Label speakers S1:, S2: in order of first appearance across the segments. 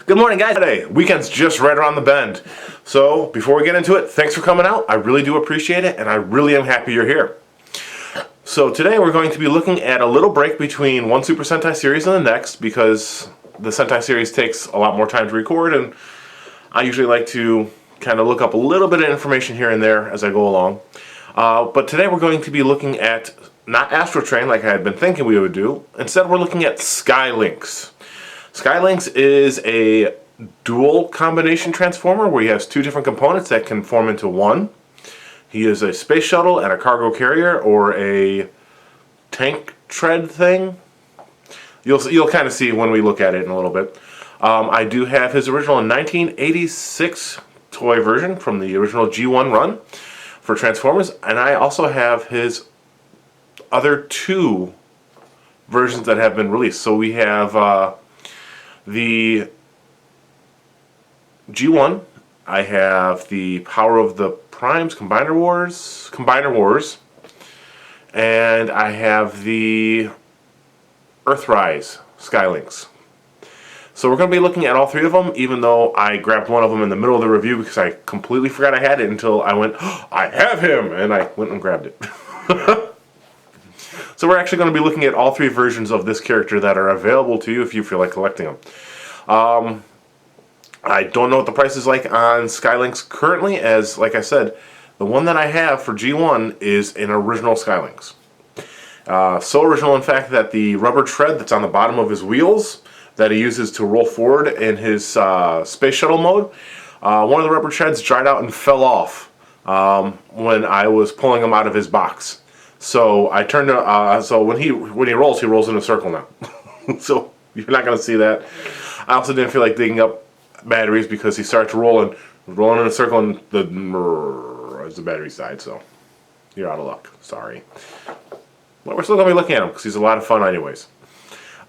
S1: Good morning, guys. Today, weekend's just right around the bend. So, before we get into it, thanks for coming out. I really do appreciate it, and I really am happy you're here. So today we're going to be looking at a little break between one Super Sentai series and the next, because the Sentai series takes a lot more time to record, and I usually like to kind of look up a little bit of information here and there as I go along. But today we're going to be looking at not Astro Train like I had been thinking we would do. Instead, we're looking at Skylinks. Skylinks is a dual combination transformer where he has two different components that can form into one. He is a space shuttle and a cargo carrier, or a tank tread thing. You'll kind of see when we look at it in a little bit. I do have his original 1986 toy version from the original G1 run for Transformers, and I also have his other two versions that have been released. So we have the G1, I have the Power of the Primes Combiner Wars, and I have the Earthrise Skylinks. So we're going to be looking at all three of them, even though I grabbed one of them in the middle of the review because I completely forgot I had it until I went, oh, I have him, and I went and grabbed it. So we're actually going to be looking at all three versions of this character that are available to you if you feel like collecting them. I don't know what the price is like on Skylinks currently, as, like I said, the one that I have for G1 is an original Skylinks. So original, in fact, that the rubber tread that's on the bottom of his wheels that he uses to roll forward in his space shuttle mode, one of the rubber treads dried out and fell off when I was pulling him out of his box. So I turned so when he rolls in a circle now. So you're not going to see that. I also didn't feel like digging up batteries because he started to rolling in a circle, and is the battery side. So you're out of luck. Sorry. But we're still going to be looking at him because he's a lot of fun, anyways.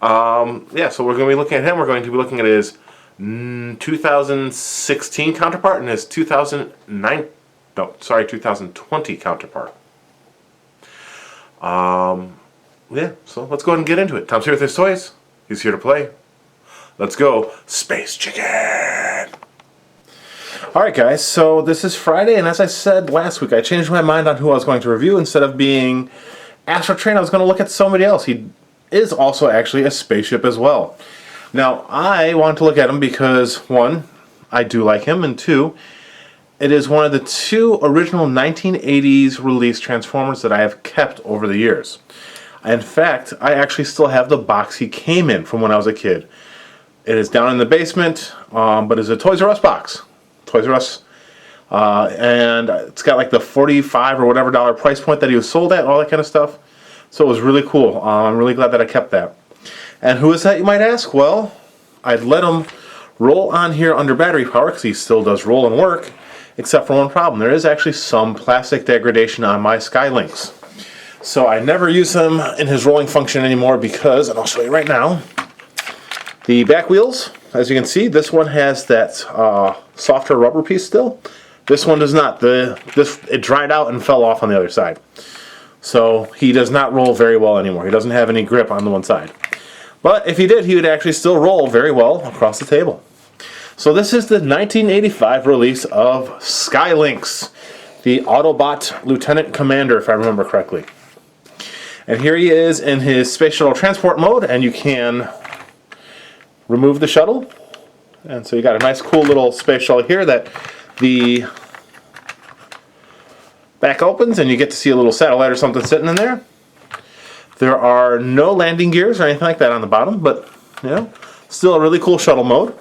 S1: Yeah. So we're going to be looking at him. We're going to be looking at his 2016 counterpart and his 2020 counterpart. Yeah, so let's go ahead and get into it. Tom's here with his toys. He's here to play. Let's go, Space Chicken! Alright guys, so this is Friday, and as I said last week, I changed my mind on who I was going to review. Instead of being Astro Train, I was going to look at somebody else. He is also actually a spaceship as well. Now, I want to look at him because, one, I do like him, and two, it is one of the two original 1980s release Transformers that I have kept over the years. In fact, I actually still have the box he came in from when I was a kid. It is down in the basement, but it's a Toys R Us box. Toys R Us. And it's got like the $45 or whatever price point that he was sold at, all that kind of stuff. So it was really cool. I'm really glad that I kept that. And who is that, you might ask? Well, I'd let him roll on here under battery power because he still does roll and work. Except for one problem. There is actually some plastic degradation on my Skylynx. So I never use him in his rolling function anymore because, and I'll show you right now, the back wheels, as you can see, this one has that softer rubber piece still. This one does not. It dried out and fell off on the other side. So he does not roll very well anymore. He doesn't have any grip on the one side. But if he did, he would actually still roll very well across the table. So this is the 1985 release of Skylynx, the Autobot Lieutenant Commander, if I remember correctly. And here he is in his space shuttle transport mode, and you can remove the shuttle. And so you got a nice cool little space shuttle here that the back opens, and you get to see a little satellite or something sitting in there. There are no landing gears or anything like that on the bottom, but you know, still a really cool shuttle mode.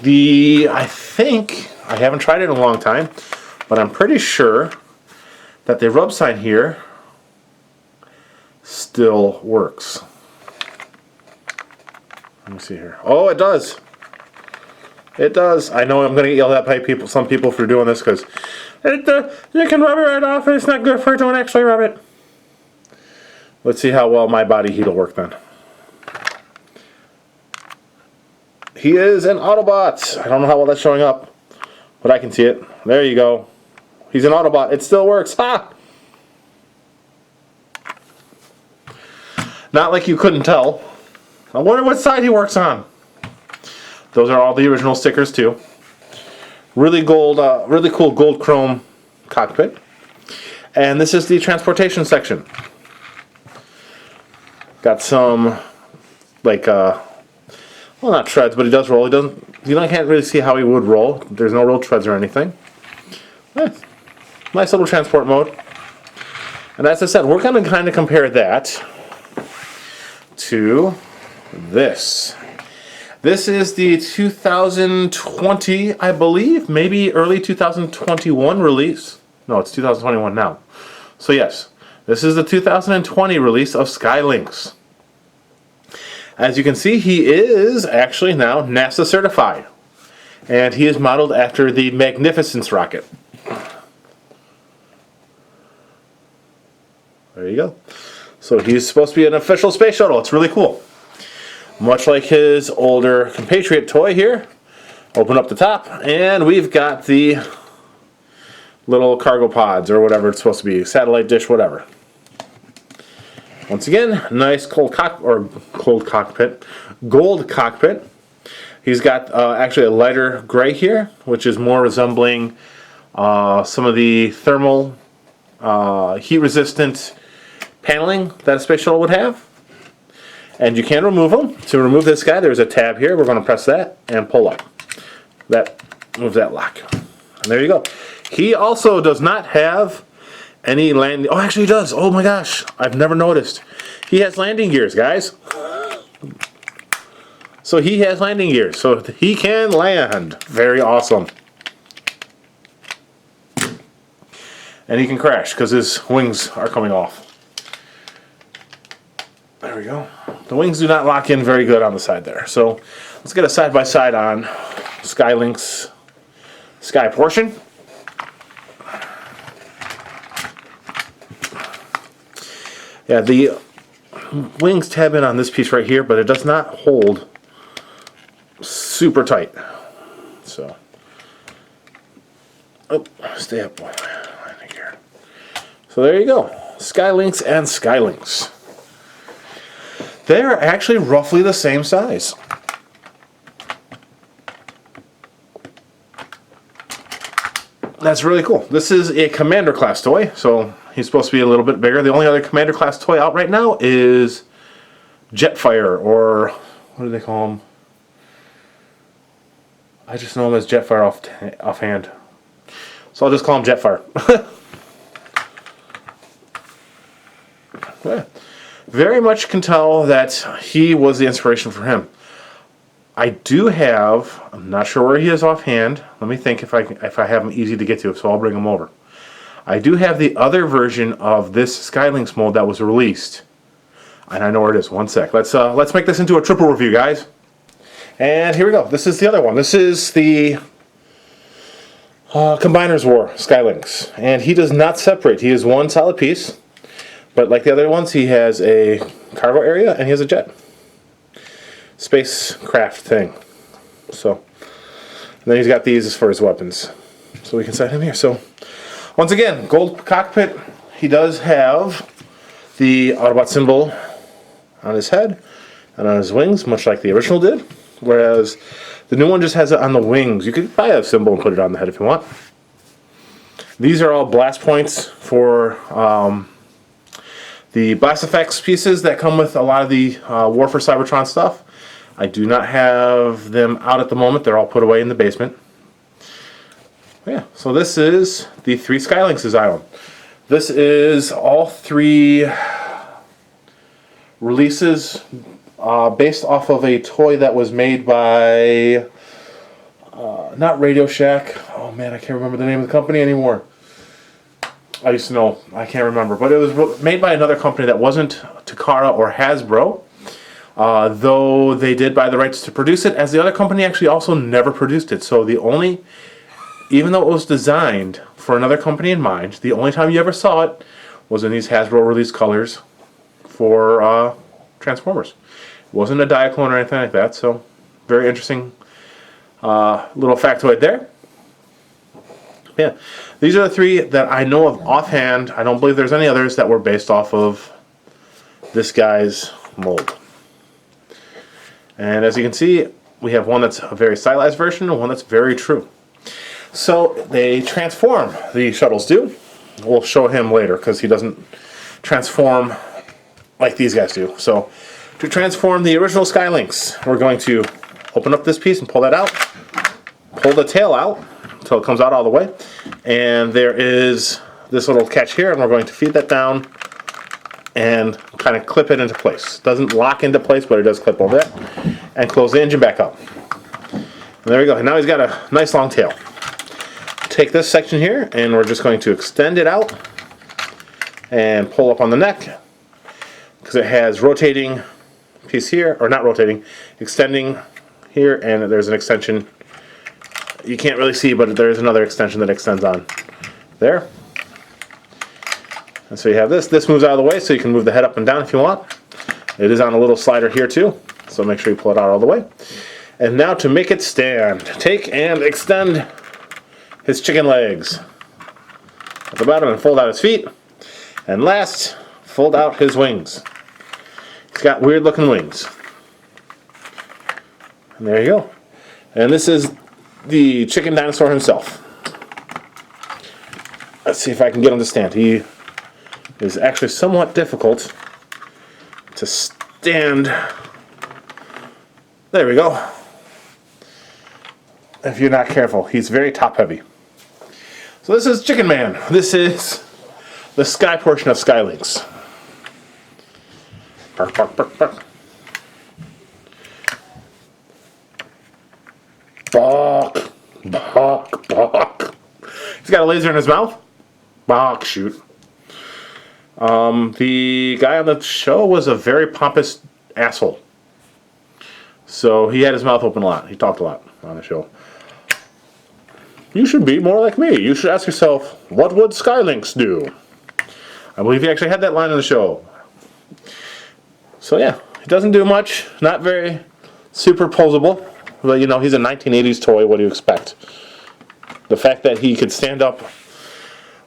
S1: I think, I haven't tried it in a long time, but I'm pretty sure that the rub sign here still works. Let me see here. Oh, it does. It does. I know I'm going to get yelled at by some people for doing this because you can rub it right off and it's not good for it. Don't actually rub it. Let's see how well my body heat will work then. He is an Autobot. I don't know how well that's showing up, but I can see it. There you go. He's an Autobot. It still works. Ha! Not like you couldn't tell. I wonder what side he works on. Those are all the original stickers too. Really cool gold chrome cockpit. And this is the transportation section. Got some, like, well, not treads, but he does roll. You can't really see how he would roll. There's no real treads or anything. Nice little transport mode. And as I said, we're going to kind of compare that to this. This is the 2020, I believe, maybe early 2021 release. No, it's 2021 now. So yes, this is the 2020 release of Skylynx. As you can see, he is actually now NASA certified. And he is modeled after the Magnificence rocket. There you go. So he's supposed to be an official space shuttle. It's really cool. Much like his older compatriot toy here. Open up the top, and we've got the little cargo pods, or whatever it's supposed to be. Satellite dish, whatever. Once again, nice gold cockpit. He's got actually a lighter gray here, which is more resembling some of the thermal, heat-resistant paneling that a space shuttle would have. And you can remove them. To remove this guy, there's a tab here. We're going to press that and pull up. That moves that lock. And there you go. He also does not have any landing. Oh, actually he does. Oh my gosh. I've never noticed. He has landing gears, guys. So he has landing gears. So he can land. Very awesome. And he can crash because his wings are coming off. There we go. The wings do not lock in very good on the side there. So let's get a side-by-side on Skylynx sky portion. Yeah, the wings tab in on this piece right here, but it does not hold super tight. So, stay up. So there you go. Skylynx and Skylynx. They are actually roughly the same size. That's really cool. This is a Commander class toy, so he's supposed to be a little bit bigger. The only other Commander class toy out right now is Jetfire, or what do they call him? I just know him as Jetfire offhand. So I'll just call him Jetfire. Yeah. Very much can tell that he was the inspiration for him. I do have, I'm not sure where he is offhand. Let me think if I have him easy to get to, so I'll bring him over. I do have the other version of this Skylynx mold that was released. And I know where it is. One sec. Let's make this into a triple review, guys. And here we go. This is the other one. This is the Combiner's War Skylynx. And he does not separate. He is one solid piece. But like the other ones, he has a cargo area and he has a jet. Spacecraft thing. So, and then he's got these for his weapons. So we can set him here. So, once again, gold cockpit. He does have the Autobot symbol on his head and on his wings, much like the original did. Whereas the new one just has it on the wings. You could buy a symbol and put it on the head if you want. These are all blast points for the blast effects pieces that come with a lot of the War for Cybertron stuff. I do not have them out at the moment. They're all put away in the basement. Yeah, so this is the 3 Skylynx's island. This is all 3 releases based off of a toy that was made by, not Radio Shack. Oh man, I can't remember the name of the company anymore. I used to know, I can't remember, but it was made by another company that wasn't Takara or Hasbro, though they did buy the rights to produce it, as the other company actually also never produced it. So the only, even though it was designed for another company in mind, the only time you ever saw it was in these Hasbro release colors for Transformers. It wasn't a Diaclone or anything like that, so very interesting little factoid there. Yeah, these are the 3 that I know of offhand. I don't believe there's any others that were based off of this guy's mold. And as you can see, we have one that's a very stylized version and one that's very true. So they transform, the shuttles do. We'll show him later because he doesn't transform like these guys do. So to transform the original Skylinks, we're going to open up this piece and pull that out. Pull the tail out until it comes out all the way. And there is this little catch here, and we're going to feed that down and kind of clip it into place. Doesn't lock into place, but it does clip over that. And close the engine back up. And there we go. Now he's got a nice long tail. Take this section here, and we're just going to extend it out and pull up on the neck because it has rotating piece here, or not rotating, extending here, and there's an extension. You can't really see, but there is another extension that extends on there. And so you have this. This moves out of the way, so you can move the head up and down if you want. It is on a little slider here too, so make sure you pull it out all the way. And now to make it stand, take and extend his chicken legs at the bottom and fold out his feet. And last, fold out his wings. He's got weird looking wings. And there you go. And this is the chicken dinosaur himself. Let's see if I can get him to stand. He is actually somewhat difficult to stand. There we go. If you're not careful, he's very top heavy. So this is Chicken Man. This is the sky portion of Skylynx. Bark, bark, bark, bark. Bark, bark, bark. He's got a laser in his mouth. Bark, shoot. The guy on the show was a very pompous asshole. So he had his mouth open a lot. He talked a lot on the show. You should be more like me. You should ask yourself, what would Skylynx do? I believe he actually had that line in the show. So yeah, he doesn't do much. Not very super posable. But you know, he's a 1980s toy. What do you expect? The fact that he could stand up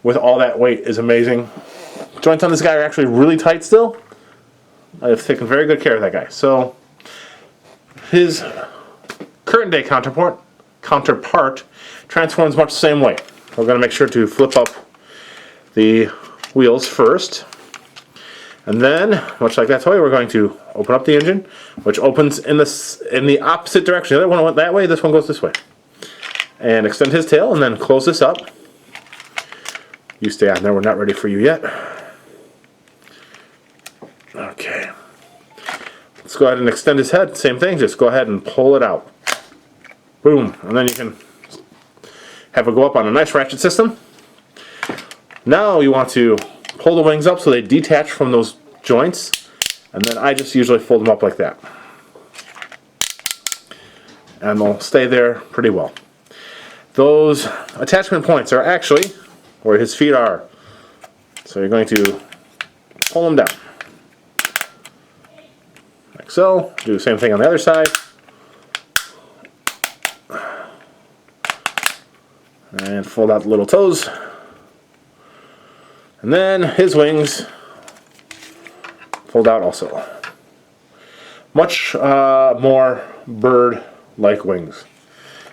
S1: with all that weight is amazing. Joints on this guy are actually really tight still. I've taken very good care of that guy. So his current day counterpart transforms much the same way. We're going to make sure to flip up the wheels first. And then, much like that toy, we're going to open up the engine, which opens in the opposite direction. The other one went that way, this one goes this way. And extend his tail, and then close this up. You stay on there, we're not ready for you yet. Okay. Let's go ahead and extend his head. Same thing, just go ahead and pull it out. Boom. And then you can have it go up on a nice ratchet system. Now you want to pull the wings up so they detach from those joints. And then I just usually fold them up like that. And they'll stay there pretty well. Those attachment points are actually where his feet are. So you're going to pull them down. Like so. Do the same thing on the other side. And fold out the little toes. And then his wings fold out also. Much more bird-like wings.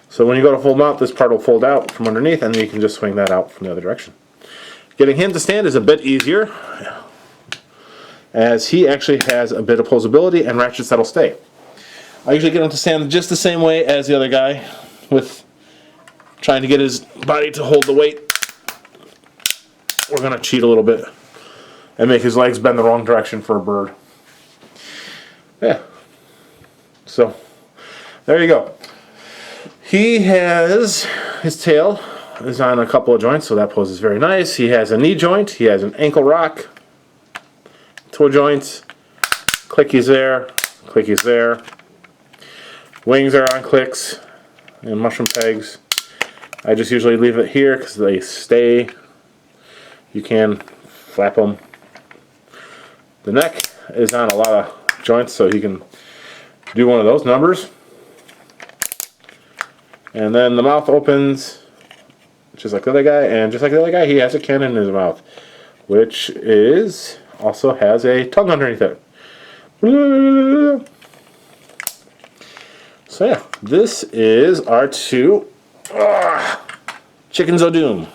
S1: So when you go to fold them out, this part will fold out from underneath, and then you can just swing that out from the other direction. Getting him to stand is a bit easier, as he actually has a bit of posability and ratchets that'll stay. I usually get him to stand just the same way as the other guy, with trying to get his body to hold the weight. We're going to cheat a little bit and make his legs bend the wrong direction for a bird. Yeah. So, there you go. He has, his tail is on a couple of joints, so that poses very nice. He has a knee joint, he has an ankle rock, toe joints, clickies there. Wings are on clicks and mushroom pegs. I just usually leave it here because they stay. You can flap them. The neck is on a lot of joints, so he can do one of those numbers. And then the mouth opens just like the other guy, and just like the other guy, he has a cannon in his mouth, which also has a tongue underneath it. So yeah, this is our two Chickens of Doom.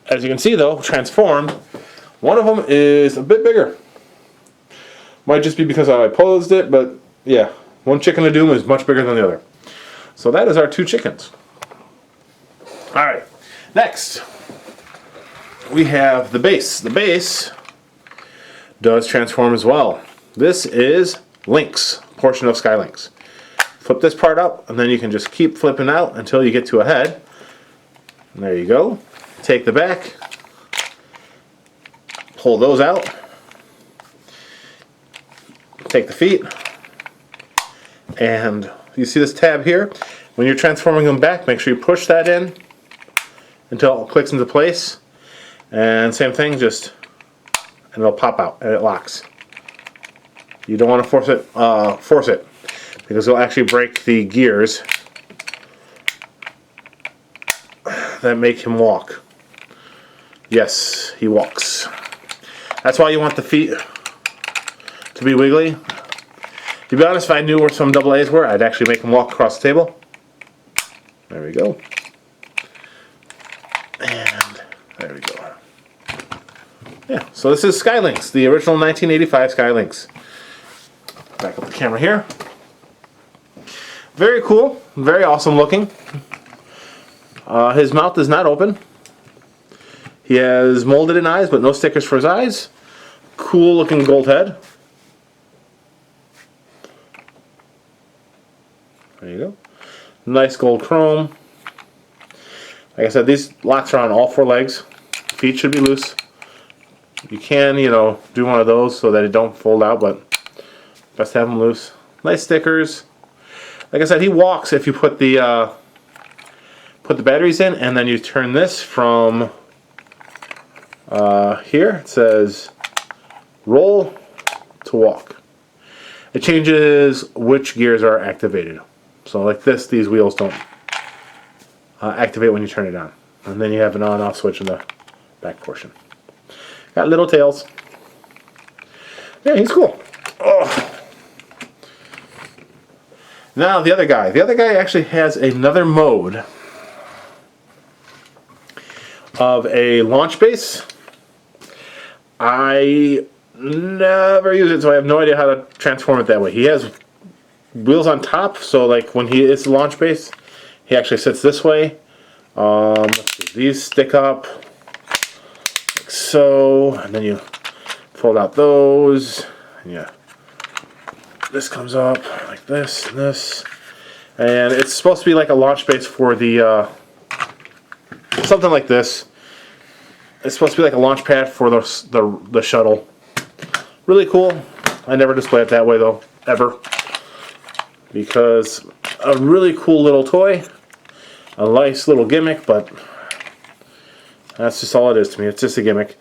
S1: As you can see though, transformed, one of them is a bit bigger. Might just be because I posed it, but yeah, one Chicken of Doom is much bigger than the other. So that is our two chickens. Alright, next we have the base. The base does transform as well. This is Lynx, portion of Skylinks. Flip this part up, and then you can just keep flipping out until you get to a head. And there you go. Take the back, pull those out, take the feet, and you see this tab here? When you're transforming them back, make sure you push that in until it clicks into place. And same thing, and it'll pop out and it locks. You don't want to force it because it'll actually break the gears that make him walk. Yes, he walks. That's why you want the feet to be wiggly. To be honest, if I knew where some double A's were, I'd actually make him walk across the table. There we go. And there we go. Yeah, so this is Skylynx, the original 1985 Skylynx. Back up the camera here. Very cool, very awesome looking. His mouth is not open. He has molded in eyes, but no stickers for his eyes. Cool looking gold head. There you go. Nice gold chrome. Like I said, these locks are on all four legs. Feet should be loose. You can, do one of those so that it don't fold out, but best to have them loose. Nice stickers. Like I said, he walks if you put the batteries in, and then you turn this from here. It says roll to walk. It changes which gears are activated. So like this, these wheels don't activate when you turn it on. And then you have an on-off switch in the back portion. Got little tails. Yeah, he's cool. Oh. Now the other guy. The other guy actually has another mode of a launch base. I never use it, so I have no idea how to transform it that way. He has wheels on top, so like when he is the launch base, he actually sits this way. Let's see, these stick up like so, and then you fold out those, and yeah, this comes up like this and this, and it's supposed to be like a launch base for the something like this. It's supposed to be like a launch pad for the shuttle. Really cool. I never display it that way though, ever. Because a really cool little toy. A nice little gimmick, but that's just all it is to me. It's just a gimmick.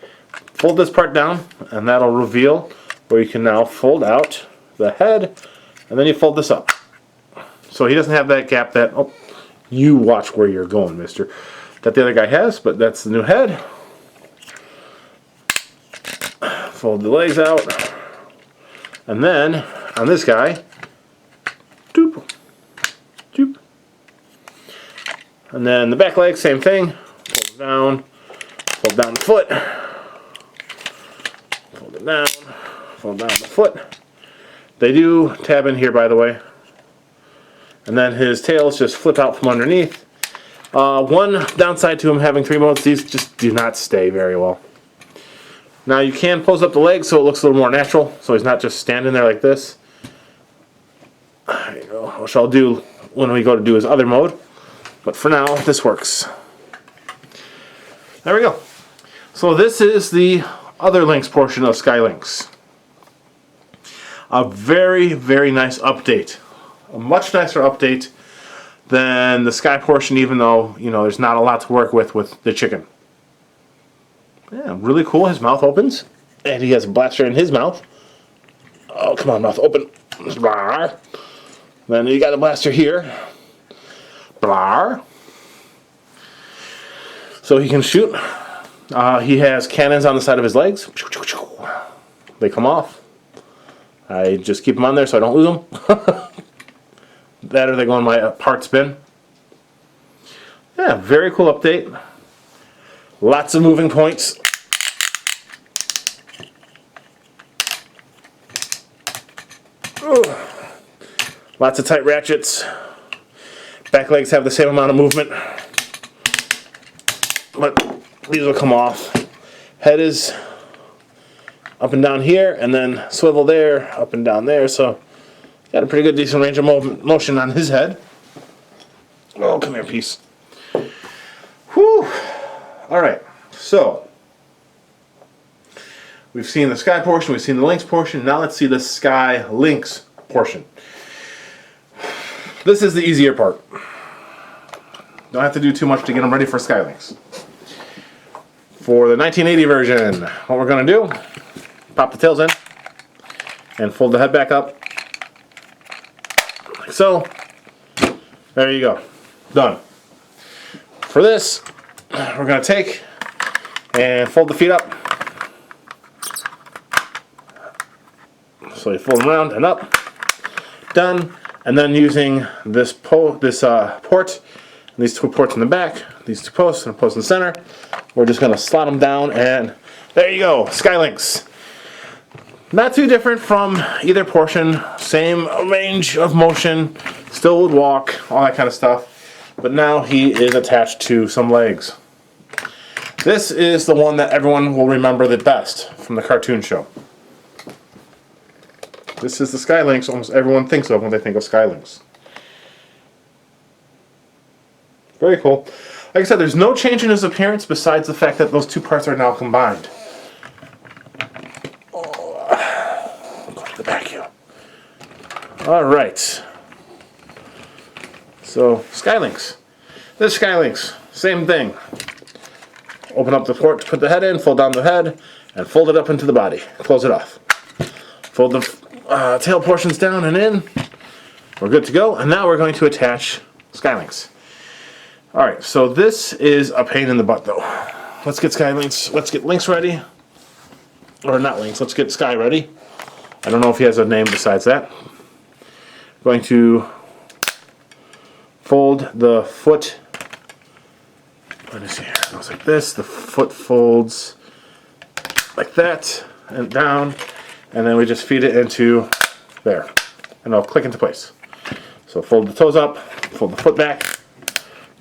S1: Fold this part down, and that'll reveal where you can now fold out the head, and then you fold this up. So he doesn't have that gap that, oh, you watch where you're going, mister, that the other guy has, but that's the new head. Fold the legs out, and then on this guy, doop, doop. And then the back leg, same thing. Fold down the foot, fold down the foot. They do tab in here, by the way. And then his tails just flip out from underneath. One downside to him having three modes, these just do not stay very well. Now you can pose up the legs so it looks a little more natural, so he's not just standing there like this. There you go, which I'll do when we go to do his other mode. But for now, this works. There we go. So this is the other Lynx portion of Skylynx. A very, very nice update. A much nicer update than the Sky portion, even though, there's not a lot to work with the chicken. Yeah, really cool. His mouth opens, and he has a blaster in his mouth. Oh, come on, mouth open. Blah. Then you got a blaster here. Blah. So he can shoot. He has cannons on the side of his legs. They come off. I just keep them on there so I don't lose them. That or they go in my parts bin. Yeah, very cool update. Lots of moving points. Ooh. Lots of tight ratchets. Back legs have the same amount of movement, but these will come off. Head is up and down here, and then swivel there, up and down there, so got a pretty good decent range of motion on his head. Oh, come here, piece. Whew. Alright, so we've seen the Sky portion, we've seen the Lynx portion, now let's see the Skylinks portion. This is the easier part. Don't have to do too much to get them ready for Skylynx. For the 1980 version, what we're going to do, pop the tails in and fold the head back up like so. There you go. Done. For this, we're going to take and fold the feet up. So you fold them around and up. Done. And then using this port, these two ports in the back, these two posts, and a post in the center, we're just going to slot them down, and there you go, Skylinks. Not too different from either portion, same range of motion, still would walk, all that kind of stuff, but now he is attached to some legs. This is the one that everyone will remember the best from the cartoon show. This is the Skylynx almost everyone thinks of when they think of Skylynx. Very cool. Like I said, there's no change in his appearance besides the fact that those two parts are now combined. Oh, go to the back here. Alright. So, Skylynx. This Skylynx, same thing. Open up the port to put the head in, fold down the head, and fold it up into the body. Close it off. Fold the tail portions down and in. We're good to go. And now we're going to attach Skylynx. Alright, so this is a pain in the butt though. Let's get Skylynx, let's get Lynx ready. Or not Lynx, let's get Sky ready. I don't know if he has a name besides that. Going to fold the foot. Let me see here. It goes like this. The foot folds like that and down. And then we just feed it into there. And it'll click into place. So fold the toes up, fold the foot back,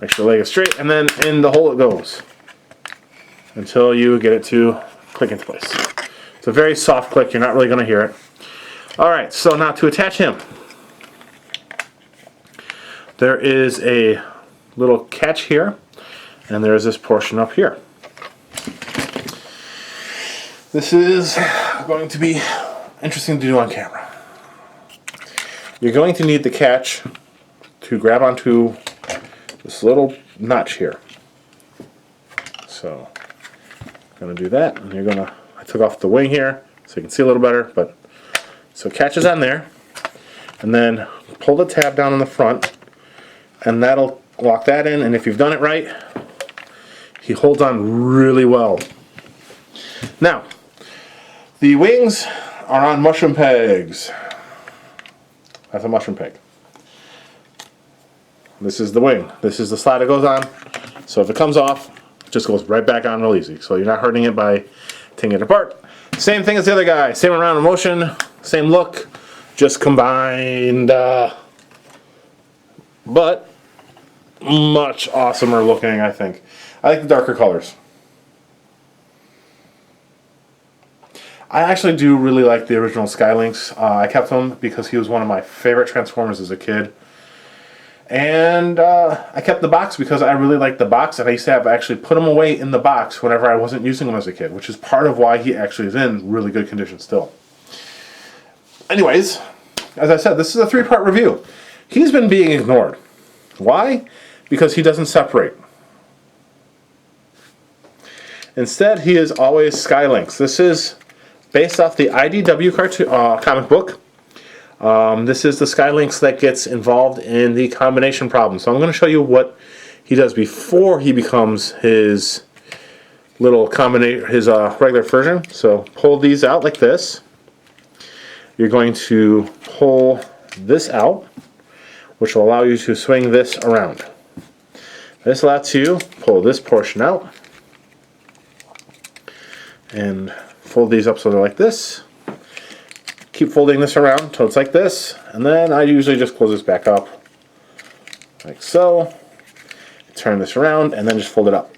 S1: make sure the leg is straight, and then in the hole it goes. Until you get it to click into place. It's a very soft click, you're not really going to hear it. Alright, so now to attach him. There is a little catch here, and there is this portion up here. This is going to be interesting to do on camera. You're going to need the catch to grab onto this little notch here. So, I'm going to do that, and you're going to, I took off the wing here so you can see a little better, but, so catch is on there, and then pull the tab down in the front, and that'll lock that in, and if you've done it right, he holds on really well. Now, the wings are on mushroom pegs. That's a mushroom peg. This is the wing. This is the slide it goes on. So if it comes off, it just goes right back on real easy. So you're not hurting it by taking it apart. Same thing as the other guy. Same amount of motion, same look, just combined. But much awesomer looking, I think. I like the darker colors. I actually do really like the original Skylynx. I kept him because he was one of my favorite Transformers as a kid. And I kept the box because I really liked the box, and I used to have actually put him away in the box whenever I wasn't using him as a kid, which is part of why he actually is in really good condition still. Anyways, as I said, this is a 3-part review. He's been being ignored. Why? Because he doesn't separate. Instead, he is always Skylynx. This is based off the IDW cartoon, comic book. This is the Skylynx that gets involved in the combination problem. So I'm going to show you what he does before he becomes his little regular version. So pull these out like this. You're going to pull this out. which will allow you to swing this around. This lets you pull this portion out and fold these up so they're like this. Keep folding this around until it's like this, and then I usually just close this back up like so. Turn this around and then just fold it up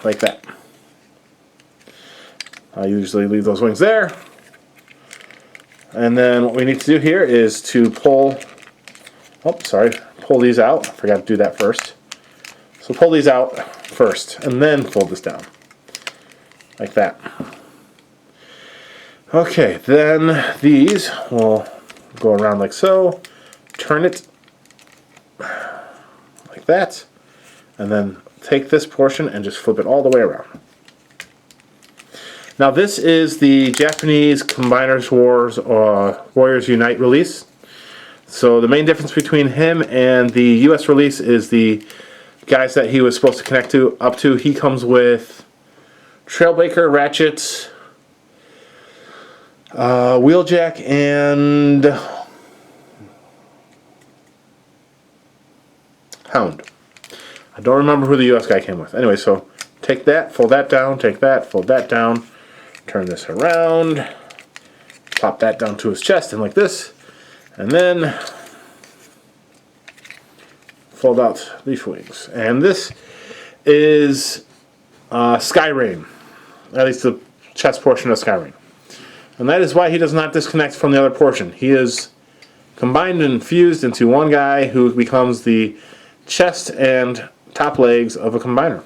S1: like that. I usually leave those wings there, and then what we need to do here is to pull these out. I forgot to do that first. So pull these out first and then fold this down like that. Okay, then these will go around like so, turn it like that, and then take this portion and just flip it all the way around. Now this is the Japanese Combiners Warriors Unite release. So the main difference between him and the US release is the guys that he was supposed to connect up to. He comes with Trailbreaker, ratchets, wheeljack, and Hound. I don't remember who the US guy came with. Anyway, so take that, fold that down, take that, fold that down, turn this around, pop that down to his chest and like this, and then fold out these wings. And this is Skyrain, at least the chest portion of Skyrain. And that is why he does not disconnect from the other portion. He is combined and fused into one guy who becomes the chest and top legs of a combiner.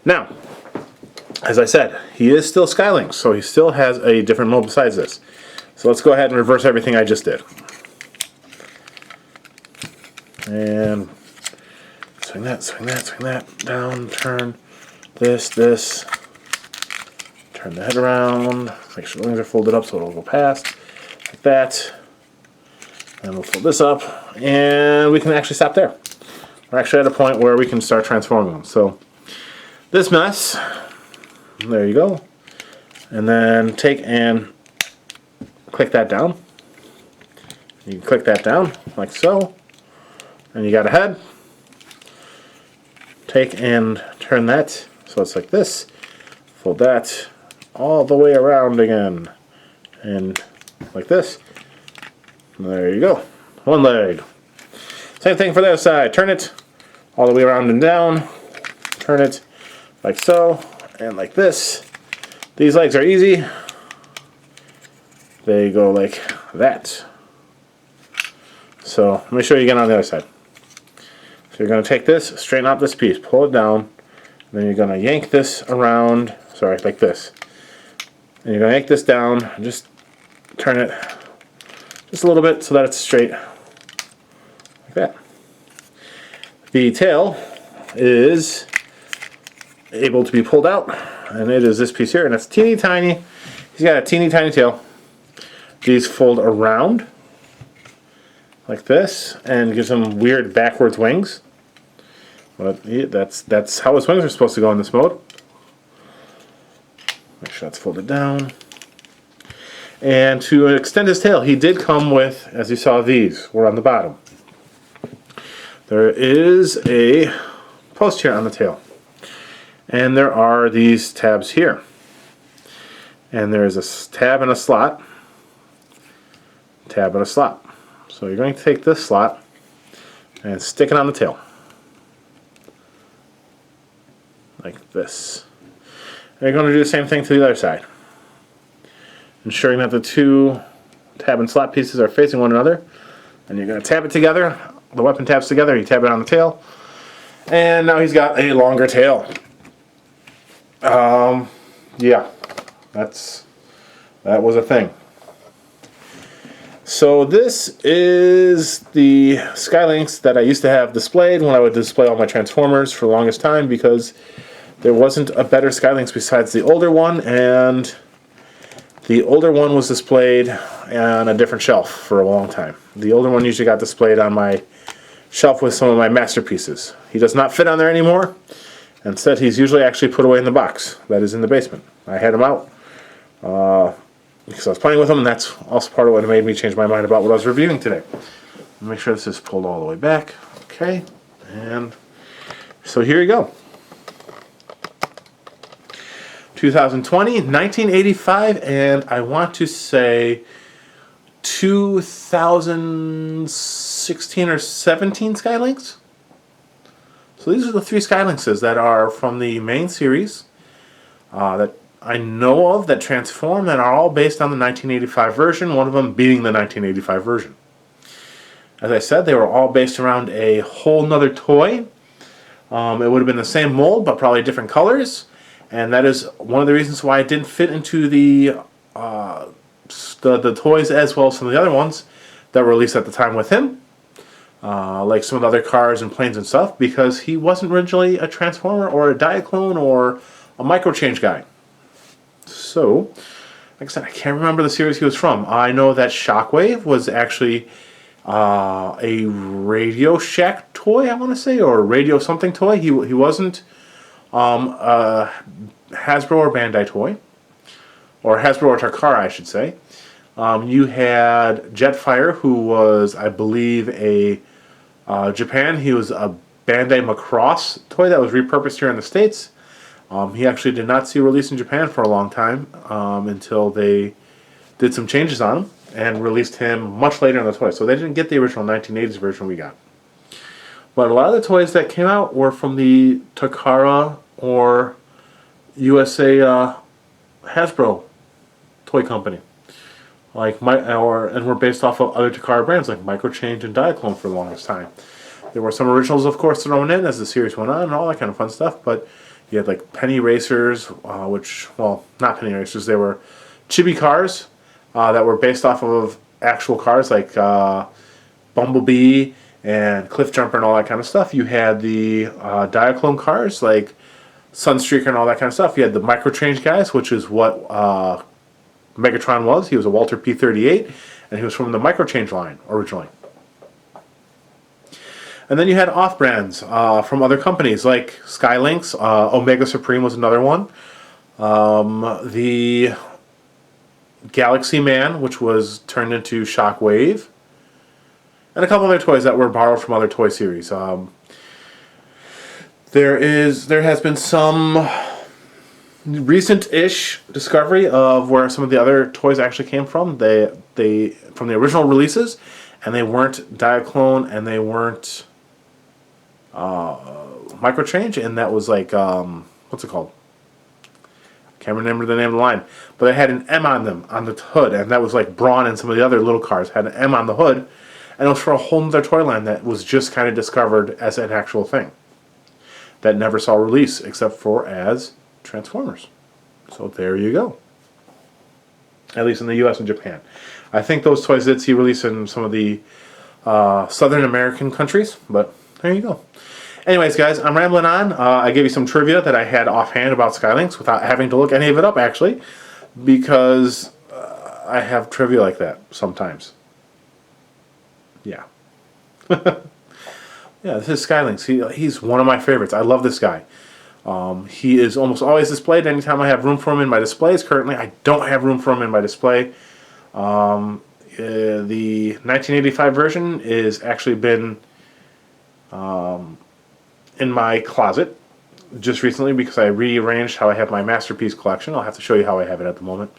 S1: Now, as I said, he is still Skylynx, so he still has a different mode besides this. So let's go ahead and reverse everything I just did. And swing that, swing that, swing that, down, turn, this, turn the head around, make sure the wings are folded up so it'll go past, like that. And we'll fold this up, and we can actually stop there. We're actually at a point where we can start transforming them. So this mess, there you go. And then take and click that down. You can click that down like so. And you got a head. Take and turn that so it's like this. Fold that all the way around again. And like this. There you go. One leg. Same thing for the other side. Turn it all the way around and down. Turn it like so and like this. These legs are easy. They go like that. So let me show you again on the other side. So you're going to take this, straighten out this piece, pull it down, and then you're going to yank this around, sorry, like this. And you're going to yank this down and just turn it just a little bit so that it's straight, like that. The tail is able to be pulled out, and it is this piece here, and it's teeny tiny. He's got a teeny tiny tail. These fold around like this and gives him weird backwards wings. But that's how his wings are supposed to go in this mode. Make sure that's folded down. And to extend his tail, he did come with, as you saw, these were on the bottom. There is a post here on the tail. And there are these tabs here. And there's a tab and a slot. Tab and a slot. So you're going to take this slot and stick it on the tail. Like this. And you're going to do the same thing to the other side. Ensuring that the two tab and slot pieces are facing one another. And you're going to tab it together. The weapon tabs together, you tab it on the tail. And now he's got a longer tail. Yeah. That was a thing. So this is the Skylynx that I used to have displayed when I would display all my Transformers for the longest time, because there wasn't a better Skylynx besides the older one, and the older one was displayed on a different shelf for a long time. The older one usually got displayed on my shelf with some of my masterpieces. He does not fit on there anymore. Instead, he's usually actually put away in the box that is in the basement. I had him out. because I was playing with them, and that's also part of what made me change my mind about what I was reviewing today. Make sure this is pulled all the way back. Okay, and so here you go. 2020, 1985, and I want to say 2016 or 17 Skylinks. So these are the 3 Skylinkses that are from the main series that I know of that transform, and are all based on the 1985 version, one of them being the 1985 version. As I said, they were all based around a whole nother toy. It would have been the same mold, but probably different colors. And that is one of the reasons why it didn't fit into the toys as well as some of the other ones that were released at the time with him. Like some of the other cars and planes and stuff, because he wasn't originally a Transformer or a Diaclone or a microchange guy. So, like I said, I can't remember the series he was from. I know that Shockwave was actually a Radio Shack toy, I want to say, or a Radio something toy. He wasn't a Hasbro or Bandai toy, or Hasbro or Takara, I should say. You had Jetfire, who was, I believe, a Japan. He was a Bandai Macross toy that was repurposed here in the States. He actually did not see release in Japan for a long time until they did some changes on him and released him much later in the toy. So they didn't get the original 1980s version we got. But a lot of the toys that came out were from the Takara or USA Hasbro toy company. And were based off of other Takara brands like Microchange and Diaclone for the longest time. There were some originals, of course, thrown in as the series went on and all that kind of fun stuff, but you had like penny racers, not penny racers, they were chibi cars that were based off of actual cars like Bumblebee and Cliff Jumper and all that kind of stuff. You had the Diaclone cars like Sunstreaker and all that kind of stuff. You had the Microchange guys, which is what Megatron was. He was a Walter P-38, and he was from the Microchange line originally. And then you had off-brands from other companies like Skylynx. Omega Supreme was another one. The Galaxy Man, which was turned into Shockwave. And a couple other toys that were borrowed from other toy series. There has been some recent-ish discovery of where some of the other toys actually came from. They from the original releases, and they weren't Diaclone and they weren't Microchange, and that was like what's it called? Can't remember the name of the line, but it had an M on them on the hood, and that was like Brawn and some of the other little cars had an M on the hood, and it was for a whole other toy line that was just kind of discovered as an actual thing that never saw release except for as Transformers. So there you go. At least in the US and Japan. I think those toys did see release in some of the Southern American countries, but there you go. Anyways, guys, I'm rambling on. I gave you some trivia that I had offhand about Skylinks without having to look any of it up, actually, because I have trivia like that sometimes. Yeah. Yeah, this is Skylynx. He's one of my favorites. I love this guy. He is almost always displayed anytime I have room for him in my displays. Currently, I don't have room for him in my display. The 1985 version is actually been in my closet just recently because I rearranged how I have my Masterpiece collection. I'll have to show you how I have it at the moment.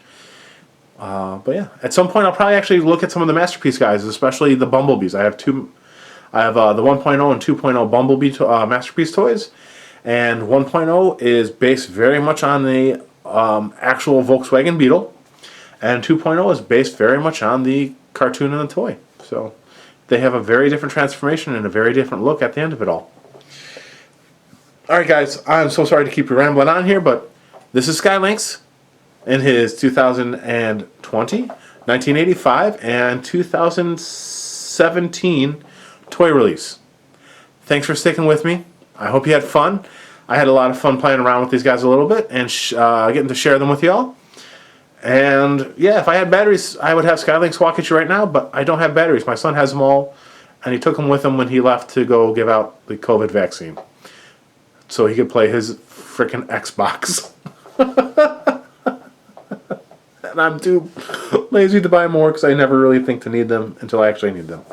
S1: But yeah, at some point I'll probably actually look at some of the Masterpiece guys, especially the Bumblebees. I have the 1.0 and 2.0 Bumblebee Masterpiece toys, and 1.0 is based very much on the actual Volkswagen Beetle, and 2.0 is based very much on the cartoon and the toy. So they have a very different transformation and a very different look at the end of it all. Alright guys, I'm so sorry to keep you rambling on here, but this is Skylynx in his 2020, 1985, and 2017 toy release. Thanks for sticking with me. I hope you had fun. I had a lot of fun playing around with these guys a little bit and getting to share them with y'all. And yeah, if I had batteries, I would have Skylynx walk at you right now, but I don't have batteries. My son has them all, and he took them with him when he left to go give out the COVID vaccine, so he could play his frickin' Xbox. And I'm too lazy to buy more because I never really think to need them until I actually need them.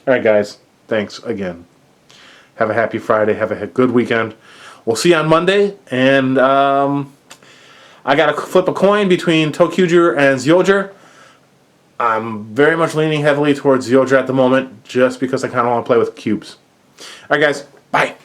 S1: Alright guys, thanks again. Have a happy Friday, have a good weekend. We'll see you on Monday, and I gotta flip a coin between Tokyuger and Zyuohger. I'm very much leaning heavily towards Zyuohger at the moment, just because I kind of want to play with cubes. Alright guys, bye!